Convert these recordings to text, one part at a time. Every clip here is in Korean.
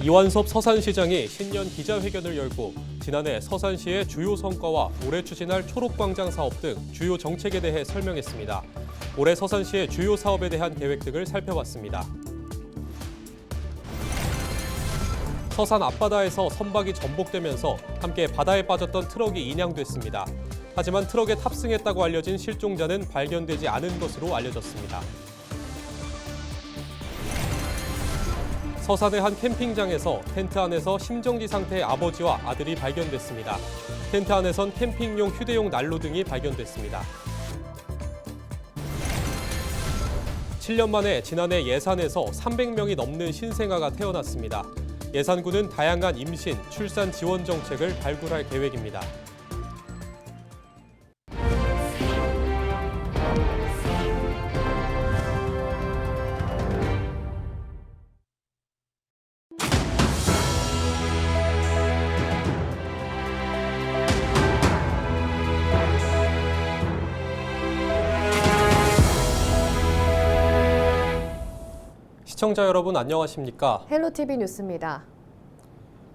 이완섭 서산시장이 신년 기자회견을 열고 지난해 서산시의 주요 성과와 올해 추진할 초록광장 사업 등 주요 정책에 대해 설명했습니다. 올해 서산시의 주요 사업에 대한 계획 등을 살펴봤습니다. 서산 앞바다에서 선박이 전복되면서 함께 바다에 빠졌던 트럭이 인양됐습니다. 하지만 트럭에 탑승했다고 알려진 실종자는 발견되지 않은 것으로 알려졌습니다. 서산의 한 캠핑장에서 텐트 안에서 심정지 상태의 아버지와 아들이 발견됐습니다. 텐트 안에선 캠핑용 휴대용 난로 등이 발견됐습니다. 7년 만에 지난해 예산에서 300명이 넘는 신생아가 태어났습니다. 예산군은 다양한 임신, 출산 지원 정책을 발굴할 계획입니다. 시청자 여러분 안녕하십니까? 헬로티비 뉴스입니다.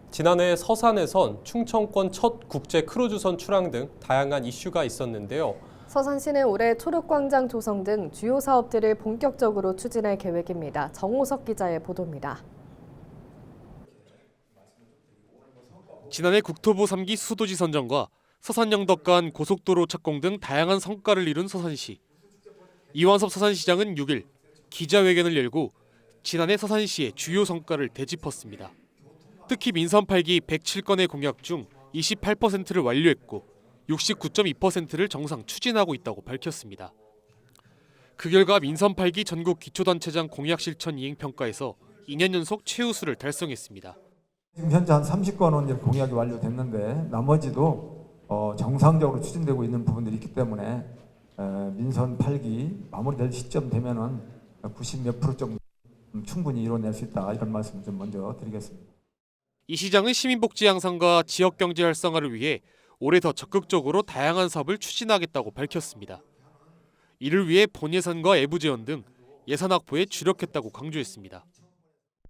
지난해 서산에선 충청권 첫 국제 크루즈선 출항 등 다양한 이슈가 있었는데요. 서산시는 올해 초록광장 조성 등 주요 사업들을 본격적으로 추진할 계획입니다. 정호석 기자의 보도입니다. 지난해 국토부 3기 수도지 선정과 서산영덕 간 고속도로 착공 등 다양한 성과를 이룬 서산시. 이완섭 서산시장은 6일 기자회견을 열고 지난해 서산시의 주요 성과를 되짚었습니다. 특히 민선 8기 107건의 공약 중 28%를 완료했고 69.2%를 정상 추진하고 있다고 밝혔습니다. 그 결과 민선 8기 전국 기초단체장 공약 실천 이행 평가에서 2년 연속 최우수를 달성했습니다. 지금 현재 한 30건은 공약이 완료됐는데 나머지도 정상적으로 추진되고 있는 부분들이 있기 때문에 민선 8기 마무리될 시점 되면은 90몇 % 정도 충분히 이뤄낼 수 있다 이런 말씀 좀 먼저 드리겠습니다. 이 시장은 시민복지 향상과 지역경제 활성화를 위해 올해 더 적극적으로 다양한 사업을 추진하겠다고 밝혔습니다. 이를 위해 본예산과 외부 지원 등 예산 확보에 주력했다고 강조했습니다.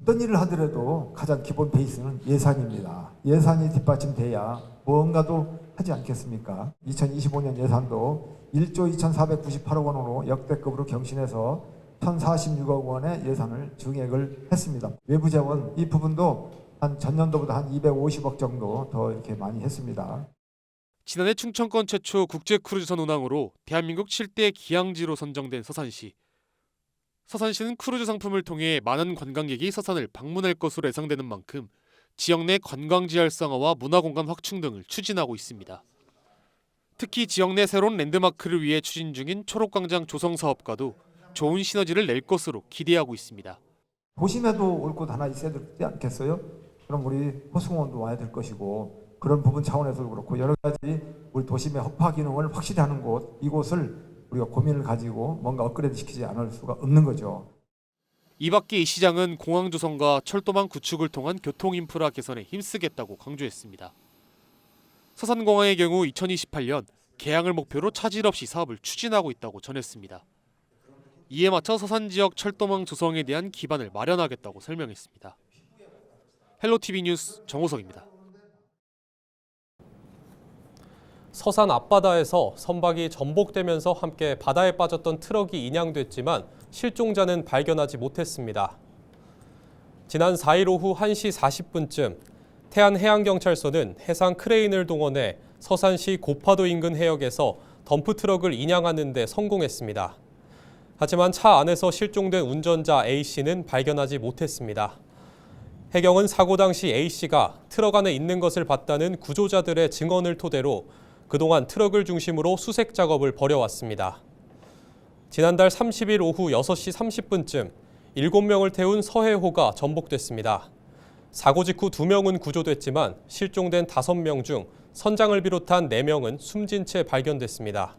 어떤 일을 하더라도 가장 기본 베이스는 예산입니다. 예산이 뒷받침돼야 무언가도 하지 않겠습니까? 2025년 예산도 1조 2,498억 원으로 역대급으로 경신해서 1,046억 원의 예산을 증액을 했습니다. 외부 자원 이 부분도 한 전년도보다 한 250억 정도 더 이렇게 많이 했습니다. 지난해 충청권 최초 국제 크루즈선 운항으로 대한민국 7대 기항지로 선정된 서산시. 서산시는 크루즈 상품을 통해 많은 관광객이 서산을 방문할 것으로 예상되는 만큼 지역 내 관광지 활성화와 문화공간 확충 등을 추진하고 있습니다. 특히 지역 내 새로운 랜드마크를 위해 추진 중인 초록광장 조성 사업과도 좋은 시너지를 낼 것으로 기대하고 있습니다. 도심에도 올 곳 하나 있어야 되지 않겠어요? 그럼 우리 호수공원도 와야 될 것이고 그런 부분 차원에서도 그렇고 여러 가지 우리 도심의 허파 기능을 확실히 하는 곳 이곳을 우리가 고민을 가지고 뭔가 업그레이드 시키지 않을 수가 없는 거죠. 이 밖에 이 시장은 공항 조성과 철도망 구축을 통한 교통 인프라 개선에 힘쓰겠다고 강조했습니다. 서산공항의 경우 2028년 개항을 목표로 차질 없이 사업을 추진하고 있다고 전했습니다. 이에 맞춰 서산 지역 철도망 조성에 대한 기반을 마련하겠다고 설명했습니다. 헬로티비 뉴스 정호석입니다. 서산 앞바다에서 선박이 전복되면서 함께 바다에 빠졌던 트럭이 인양됐지만 실종자는 발견하지 못했습니다. 지난 4일 오후 1시 40분쯤 태안해양경찰서는 해상 크레인을 동원해 서산시 고파도 인근 해역에서 덤프트럭을 인양하는 데 성공했습니다. 하지만 차 안에서 실종된 운전자 A씨는 발견하지 못했습니다. 해경은 사고 당시 A씨가 트럭 안에 있는 것을 봤다는 구조자들의 증언을 토대로 그동안 트럭을 중심으로 수색 작업을 벌여왔습니다. 지난달 30일 오후 6시 30분쯤 7명을 태운 서해호가 전복됐습니다. 사고 직후 2명은 구조됐지만 실종된 5명 중 선장을 비롯한 4명은 숨진 채 발견됐습니다.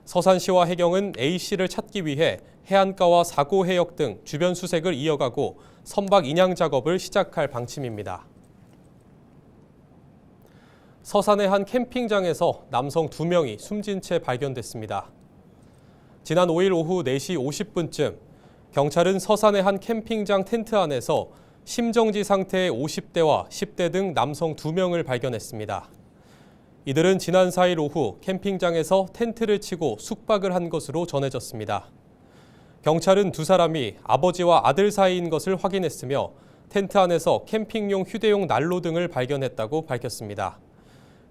서산시와 해경은 A씨를 찾기 위해 해안가와 사고 해역 등 주변 수색을 이어가고 선박 인양 작업을 시작할 방침입니다. 서산의 한 캠핑장에서 남성 2명이 숨진 채 발견됐습니다. 지난 5일 오후 4시 50분쯤 경찰은 서산의 한 캠핑장 텐트 안에서 심정지 상태의 50대와 10대 등 남성 2명을 발견했습니다. 이들은 지난 4일 오후 캠핑장에서 텐트를 치고 숙박을 한 것으로 전해졌습니다. 경찰은 두 사람이 아버지와 아들 사이인 것을 확인했으며 텐트 안에서 캠핑용 휴대용 난로 등을 발견했다고 밝혔습니다.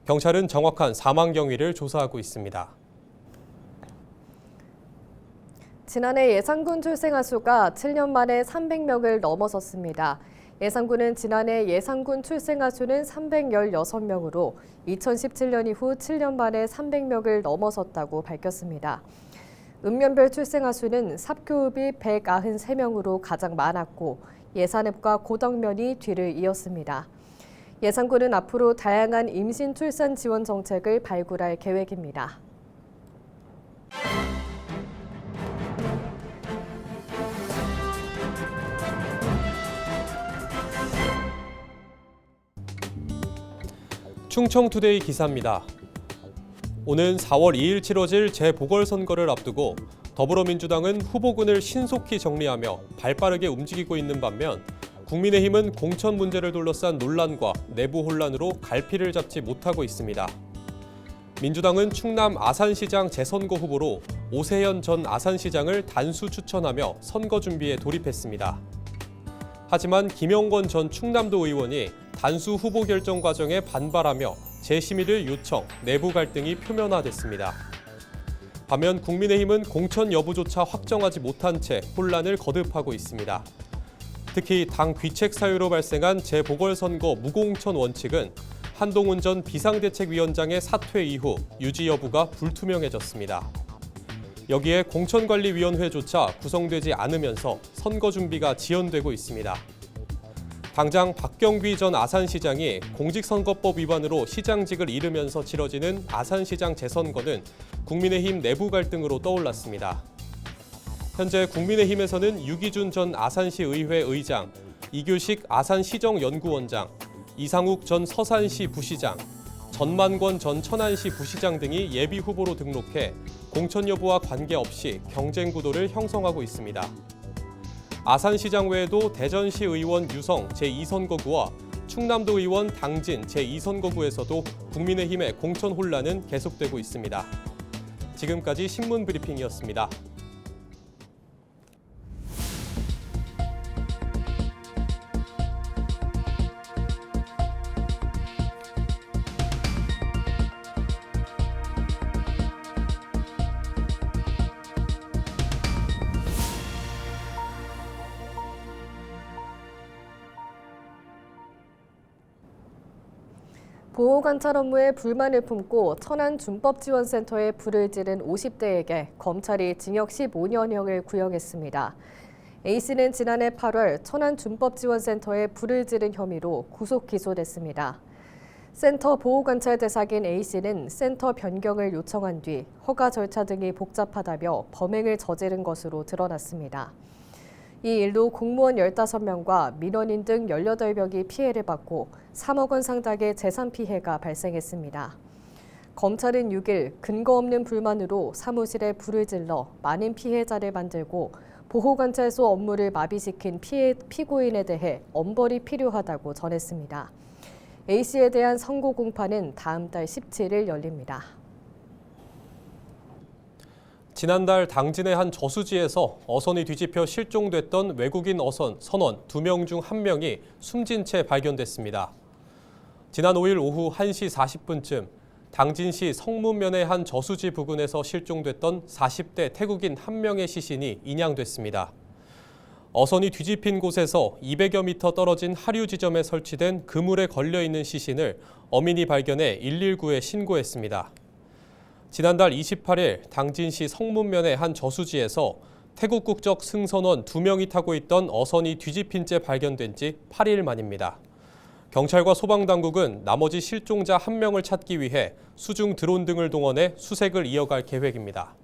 경찰은 정확한 사망 경위를 조사하고 있습니다. 지난해 예산군 출생아 수가 7년 만에 300명을 넘어섰습니다. 예산군은 지난해 예산군 출생아 수는 316명으로 2017년 이후 7년 만에 300명을 넘어섰다고 밝혔습니다. 읍면별 출생아 수는 삽교읍이 193명으로 가장 많았고 예산읍과 고덕면이 뒤를 이었습니다. 예산군은 앞으로 다양한 임신 출산 지원 정책을 발굴할 계획입니다. 충청투데이 기사입니다. 오는 4월 2일 치러질 재보궐선거를 앞두고 더불어민주당은 후보군을 신속히 정리하며 발빠르게 움직이고 있는 반면 국민의힘은 공천 문제를 둘러싼 논란과 내부 혼란으로 갈피를 잡지 못하고 있습니다. 민주당은 충남 아산시장 재선거 후보로 오세현 전 아산시장을 단수 추천하며 선거 준비에 돌입했습니다. 하지만 김영건 전 충남도 의원이 단수 후보 결정 과정에 반발하며 재심의를 요청, 내부 갈등이 표면화됐습니다. 반면 국민의힘은 공천 여부조차 확정하지 못한 채 혼란을 거듭하고 있습니다. 특히 당 귀책 사유로 발생한 재보궐선거 무공천 원칙은 한동훈 전 비상대책위원장의 사퇴 이후 유지 여부가 불투명해졌습니다. 여기에 공천관리위원회조차 구성되지 않으면서 선거 준비가 지연되고 있습니다. 당장 박경귀 전 아산시장이 공직선거법 위반으로 시장직을 잃으면서 치러지는 아산시장 재선거는 국민의힘 내부 갈등으로 떠올랐습니다. 현재 국민의힘에서는 유기준 전 아산시 의회 의장, 이규식 아산시정연구원장, 이상욱 전 서산시 부시장, 전만권 전 천안시 부시장 등이 예비 후보로 등록해 공천 여부와 관계없이 경쟁 구도를 형성하고 있습니다. 아산시장 외에도 대전시 의원 유성 제2선거구와 충남도 의원 당진 제2선거구에서도 국민의힘의 공천 혼란은 계속되고 있습니다. 지금까지 신문 브리핑이었습니다. 보호관찰 업무에 불만을 품고 천안준법지원센터에 불을 지른 50대에게 검찰이 징역 15년형을 구형했습니다. A씨는 지난해 8월 천안준법지원센터에 불을 지른 혐의로 구속 기소됐습니다. 센터 보호관찰 대상인 A씨는 센터 변경을 요청한 뒤 허가 절차 등이 복잡하다며 범행을 저지른 것으로 드러났습니다. 이 일로 공무원 15명과 민원인 등 18명이 피해를 받고 3억 원 상당의 재산 피해가 발생했습니다. 검찰은 6일 근거 없는 불만으로 사무실에 불을 질러 많은 피해자를 만들고 보호관찰소 업무를 마비시킨 피고인에 대해 엄벌이 필요하다고 전했습니다. A씨에 대한 선고 공판은 다음 달 17일 열립니다. 지난달 당진의 한 저수지에서 어선이 뒤집혀 실종됐던 외국인 어선 선원 2명 중 1명이 숨진 채 발견됐습니다. 지난 5일 오후 1시 40분쯤 당진시 성문면의 한 저수지 부근에서 실종됐던 40대 태국인 1명의 시신이 인양됐습니다. 어선이 뒤집힌 곳에서 200여 미터 떨어진 하류 지점에 설치된 그물에 걸려있는 시신을 어민이 발견해 119에 신고했습니다. 지난달 28일 당진시 성문면의 한 저수지에서 태국 국적 승선원 2명이 타고 있던 어선이 뒤집힌 채 발견된 지 8일 만입니다. 경찰과 소방당국은 나머지 실종자 1명을 찾기 위해 수중 드론 등을 동원해 수색을 이어갈 계획입니다.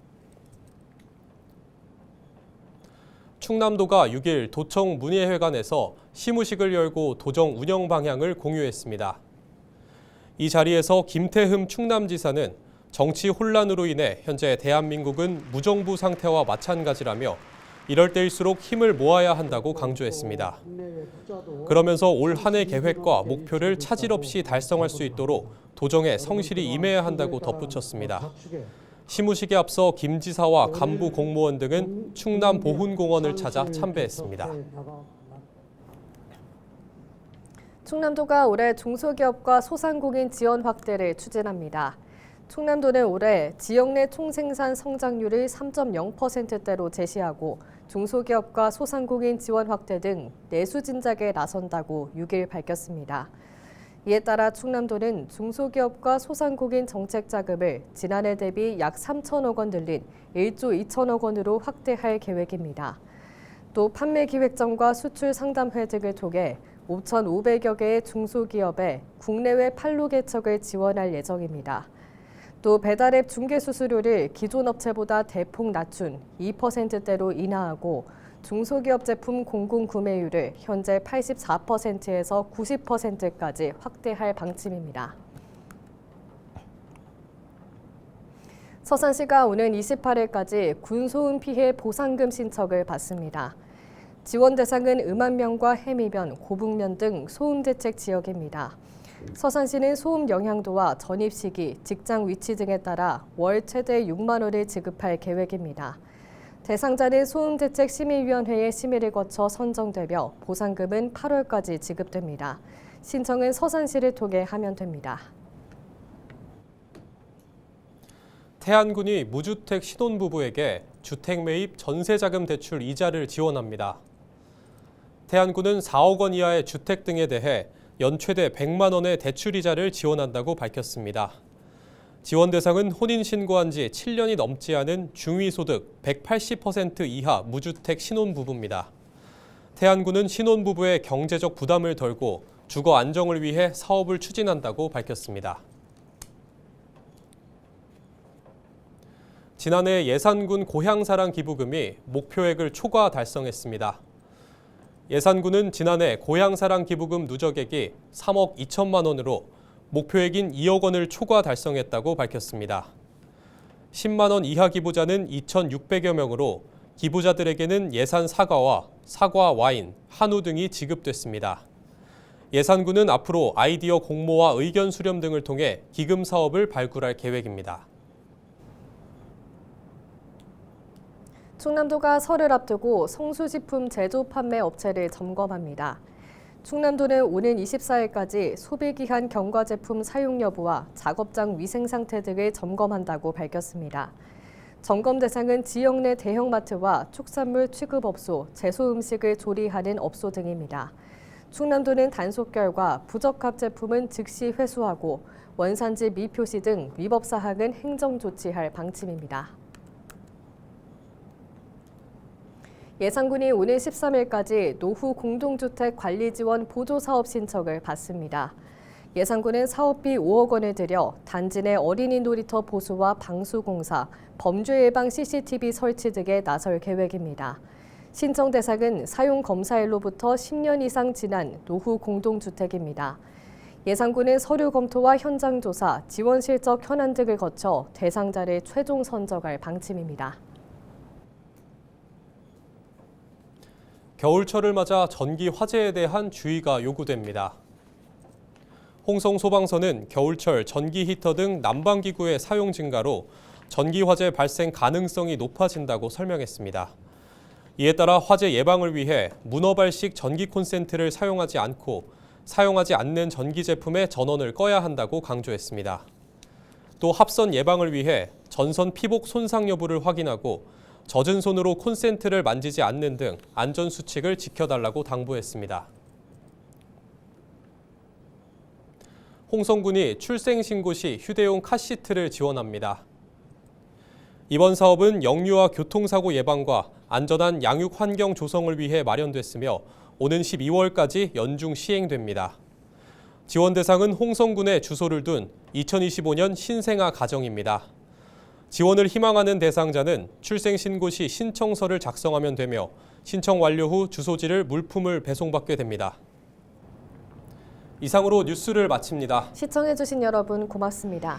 충남도가 6일 도청 문예회관에서 시무식을 열고 도정 운영 방향을 공유했습니다. 이 자리에서 김태흠 충남지사는 정치 혼란으로 인해 현재 대한민국은 무정부 상태와 마찬가지라며 이럴 때일수록 힘을 모아야 한다고 강조했습니다. 그러면서 올 한 해 계획과 목표를 차질 없이 달성할 수 있도록 도정에 성실히 임해야 한다고 덧붙였습니다. 시무식에 앞서 김 지사와 간부 공무원 등은 충남 보훈공원을 찾아 참배했습니다. 충남도가 올해 중소기업과 소상공인 지원 확대를 추진합니다. 충남도는 올해 지역 내 총생산 성장률을 3.0%대로 제시하고 중소기업과 소상공인 지원 확대 등 내수 진작에 나선다고 6일 밝혔습니다. 이에 따라 충남도는 중소기업과 소상공인 정책 자금을 지난해 대비 약 3천억 원 늘린 1조 2천억 원으로 확대할 계획입니다. 또 판매기획전과 수출 상담회 등을 통해 5,500여 개의 중소기업에 국내외 판로 개척을 지원할 예정입니다. 또 배달앱 중개 수수료를 기존 업체보다 대폭 낮춘 2%대로 인하하고 중소기업 제품 공공 구매율을 현재 84%에서 90%까지 확대할 방침입니다. 서산시가 오는 28일까지 군소음 피해 보상금 신청을 받습니다. 지원 대상은 음안면과 해미면, 고북면 등 소음 대책 지역입니다. 서산시는 소음 영향도와 전입 시기, 직장 위치 등에 따라 월 최대 6만 원을 지급할 계획입니다. 대상자는 소음대책심의위원회의 심의를 거쳐 선정되며 보상금은 8월까지 지급됩니다. 신청은 서산시를 통해 하면 됩니다. 태안군이 무주택 신혼부부에게 주택 매입 전세자금 대출 이자를 지원합니다. 태안군은 4억 원 이하의 주택 등에 대해 연 최대 100만 원의 대출 이자를 지원한다고 밝혔습니다. 지원 대상은 혼인신고한 지 7년이 넘지 않은 중위소득 180% 이하 무주택 신혼부부입니다. 태안군은 신혼부부의 경제적 부담을 덜고 주거 안정을 위해 사업을 추진한다고 밝혔습니다. 지난해 예산군 고향사랑 기부금이 목표액을 초과 달성했습니다. 예산군은 지난해 고향사랑 기부금 누적액이 3억 2천만 원으로 목표액인 2억 원을 초과 달성했다고 밝혔습니다. 10만 원 이하 기부자는 2,600여 명으로 기부자들에게는 예산 사과와 사과, 와인, 한우 등이 지급됐습니다. 예산군은 앞으로 아이디어 공모와 의견 수렴 등을 통해 기금 사업을 발굴할 계획입니다. 충남도가 설을 앞두고 성수식품 제조 판매 업체를 점검합니다. 충남도는 오는 24일까지 소비기한 경과 제품 사용 여부와 작업장 위생 상태 등을 점검한다고 밝혔습니다. 점검 대상은 지역 내 대형마트와 축산물 취급업소, 제소 음식을 조리하는 업소 등입니다. 충남도는 단속 결과 부적합 제품은 즉시 회수하고 원산지 미표시 등 위법 사항은 행정 조치할 방침입니다. 예산군이 오는 13일까지 노후 공동주택 관리 지원 보조 사업 신청을 받습니다. 예산군은 사업비 5억 원을 들여 단지 내 어린이 놀이터 보수와 방수 공사, 범죄 예방 CCTV 설치 등에 나설 계획입니다. 신청 대상은 사용 검사일로부터 10년 이상 지난 노후 공동주택입니다. 예산군은 서류 검토와 현장 조사, 지원 실적 현안 등을 거쳐 대상자를 최종 선정할 방침입니다. 겨울철을 맞아 전기 화재에 대한 주의가 요구됩니다. 홍성소방서는 겨울철 전기 히터 등 난방기구의 사용 증가로 전기 화재 발생 가능성이 높아진다고 설명했습니다. 이에 따라 화재 예방을 위해 문어발식 전기 콘센트를 사용하지 않고 사용하지 않는 전기 제품의 전원을 꺼야 한다고 강조했습니다. 또 합선 예방을 위해 전선 피복 손상 여부를 확인하고 젖은 손으로 콘센트를 만지지 않는 등 안전 수칙을 지켜달라고 당부했습니다. 홍성군이 출생신고 시 휴대용 카시트를 지원합니다. 이번 사업은 영유아 교통사고 예방과 안전한 양육 환경 조성을 위해 마련됐으며 오는 12월까지 연중 시행됩니다. 지원 대상은 홍성군에 주소를 둔 2025년 신생아 가정입니다. 지원을 희망하는 대상자는 출생신고 시 신청서를 작성하면 되며 신청 완료 후 주소지를 물품을 배송받게 됩니다. 이상으로 뉴스를 마칩니다. 시청해주신 여러분 고맙습니다.